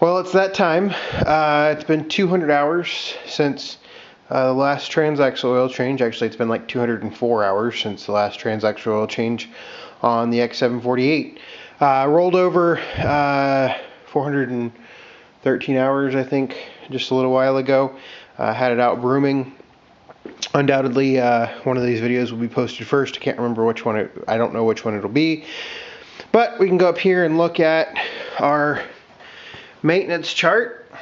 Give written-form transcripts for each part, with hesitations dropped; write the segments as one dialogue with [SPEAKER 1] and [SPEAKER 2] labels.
[SPEAKER 1] Well, it's that time. It's been 200 hours since the last transaxle oil change. Actually, it's been like 204 hours since the last transaxle oil change on the X748. Rolled over 413 hours, I think, just a little while ago. Had it out brooming. Undoubtedly, one of these videos will be posted first. I can't remember which one. I don't know which one it'll be. But we can go up here and look at our maintenance chart,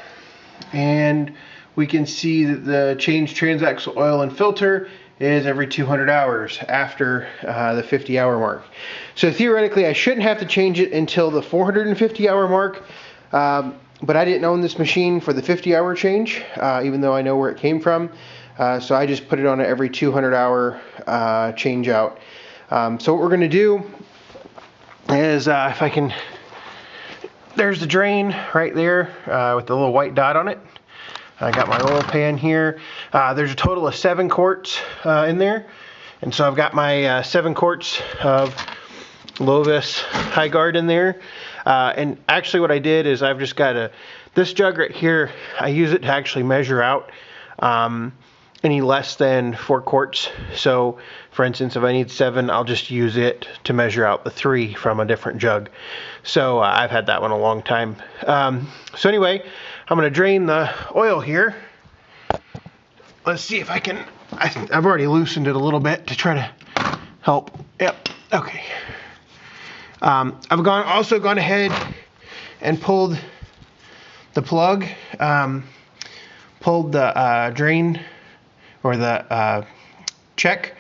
[SPEAKER 1] and we can see that the change transaxle oil and filter is every 200 hours after the 50-hour mark. So theoretically, I shouldn't have to change it until the 450-hour mark, but I didn't own this machine for the 50-hour change, even though I know where it came from. So I just put it on an every 200-hour change out. So what we're going to do is, if I can, there's the drain right there with the little white dot on it. I got my oil pan here. There's a total of 7 quarts in there. And so I've got my 7 quarts of Lovis High Guard in there. And actually what I did is I've just got this jug right here. I use it to actually measure out any less than 4 quarts. So for instance, if I need 7, I'll just use it to measure out the 3 from a different jug. So I've had that one a long time. So anyway, I'm going to drain the oil here. Let's see if I can. I've already loosened it a little bit to try to help. Yep. Okay. I've also gone ahead and pulled the plug, pulled the drain, or the check,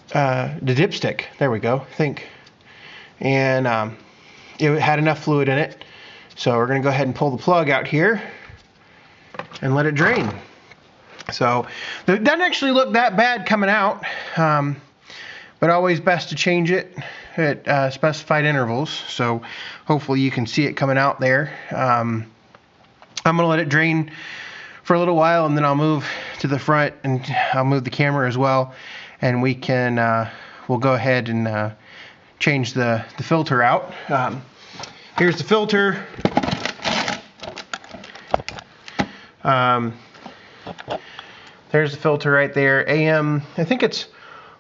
[SPEAKER 1] the dipstick. There we go. I think. And it had enough fluid in it. So we're going to go ahead and pull the plug out here and let it drain. So it doesn't actually look that bad coming out, but always best to change it at specified intervals. So hopefully you can see it coming out there. I'm going to let it drain for a little while, and then I'll move to the front and I'll move the camera as well, and we can we'll go ahead and change the filter out. Here's the filter. There's the filter right there. AM, I think it's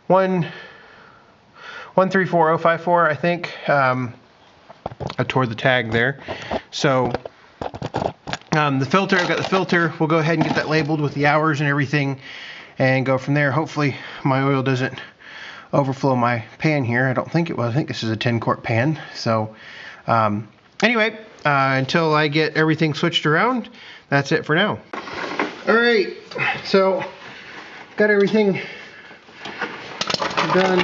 [SPEAKER 1] 134054, I think. I tore the tag there. So the filter, I've got the filter. We'll go ahead and get that labeled with the hours and everything and go from there. Hopefully my oil doesn't overflow my pan here. I don't think it will. I think this is a 10-quart pan. So anyway, until I get everything switched around, that's it for now. Alright, so got everything done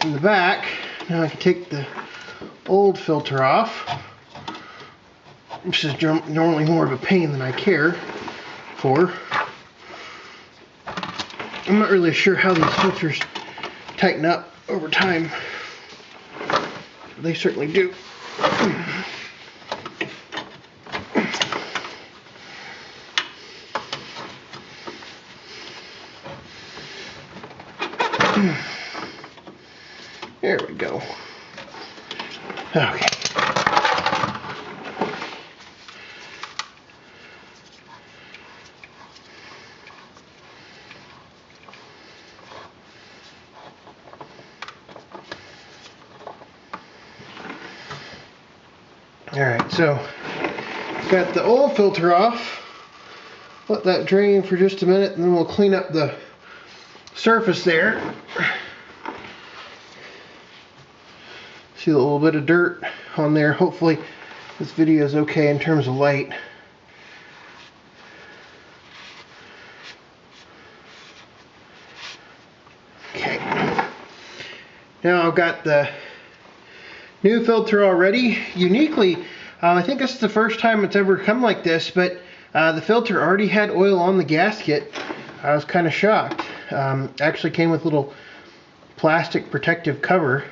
[SPEAKER 1] in the back. Now I can take the old filter off. This is normally more of a pain than I care for. I'm not really sure how these filters tighten up over time. They certainly do. There we go. Okay. Alright, so got the old filter off. Let that drain for just a minute, and then we'll clean up the surface there. See a little bit of dirt on there. Hopefully this video is okay in terms of light. Okay. Now I've got the new filter already. Uniquely, I think this is the first time it's ever come like this, but the filter already had oil on the gasket. I was kind of shocked. Actually came with a little plastic protective cover.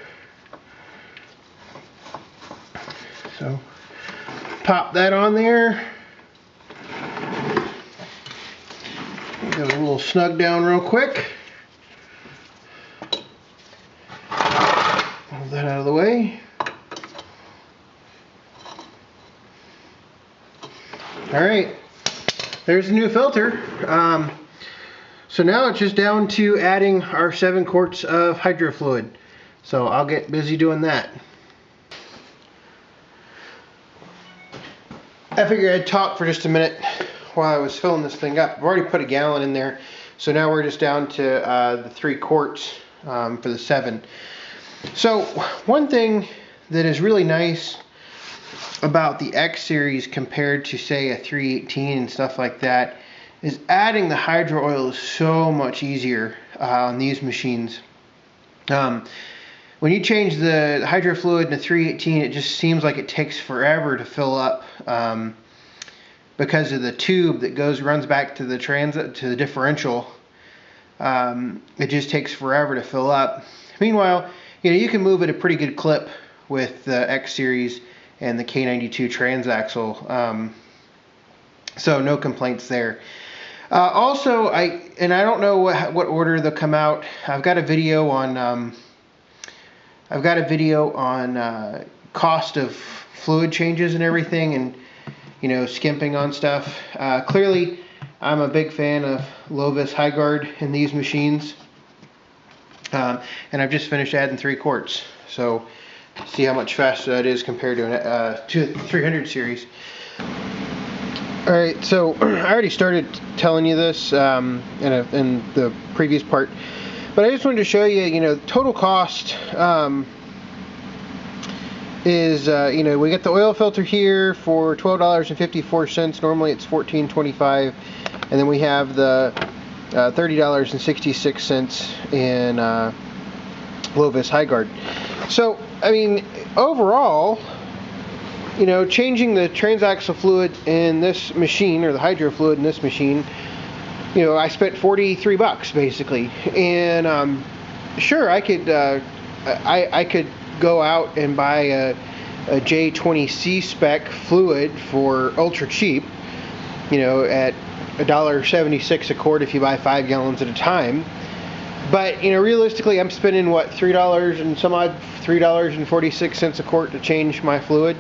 [SPEAKER 1] So pop that on there. Get a little snug down real quick. Move that out of the way. Alright, there's the new filter. So now it's just down to adding our 7 quarts of hydro fluid. So I'll get busy doing that. I figured I'd talk for just a minute while I was filling this thing up. I've already put a gallon in there, so now we're just down to the 3 quarts for the 7. So one thing that is really nice about the X series compared to, say, a 318 and stuff like that is adding the hydro oil is so much easier on these machines. When you change the hydro fluid in a 318, it just seems like it takes forever to fill up because of the tube that runs back to the differential. It just takes forever to fill up. Meanwhile, you can move at a pretty good clip with the X series and the K92 transaxle, so no complaints there. Also, I don't know what order they'll come out. I've got a video on cost of fluid changes and everything, and skimping on stuff. Clearly, I'm a big fan of low-vis high guard in these machines, and I've just finished adding 3 quarts. So see how much faster that is compared to a 300 series. Alright, so I already started telling you this in the previous part, but I just wanted to show you, total cost is, we get the oil filter here for $12.54. Normally it's $14.25, and then we have the $30.66 in low-vis high guard. So, I mean, overall, changing the transaxle fluid in this machine, or the hydro fluid in this machine, I spent $43 basically. And sure, I could go out and buy a J20C spec fluid for ultra cheap, at $1.76 a quart if you buy 5 gallons at a time. But realistically, I'm spending what, $3 and some odd, $3.46 a quart to change my fluid.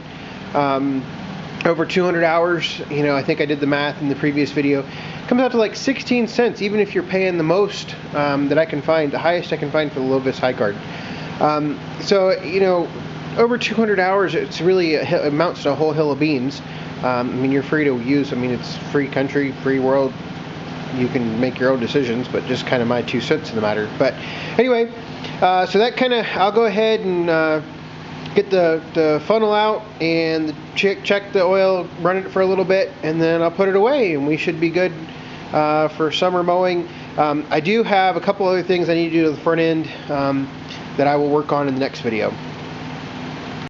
[SPEAKER 1] Over 200 hours, I think I did the math in the previous video, comes out to like 16 cents, even if you're paying the most that I can find, the highest I can find for the low-vis high guard. So over 200 hours, it's really amounts to a whole hill of beans. I mean, you're free to use. I mean, it's free country, free world. You can make your own decisions, but just kind of my 2 cents in the matter. But anyway, so that kind of, I'll go ahead and get the funnel out and check the oil, run it for a little bit, and then I'll put it away, and we should be good for summer mowing. I do have a couple other things I need to do to the front end that I will work on in the next video.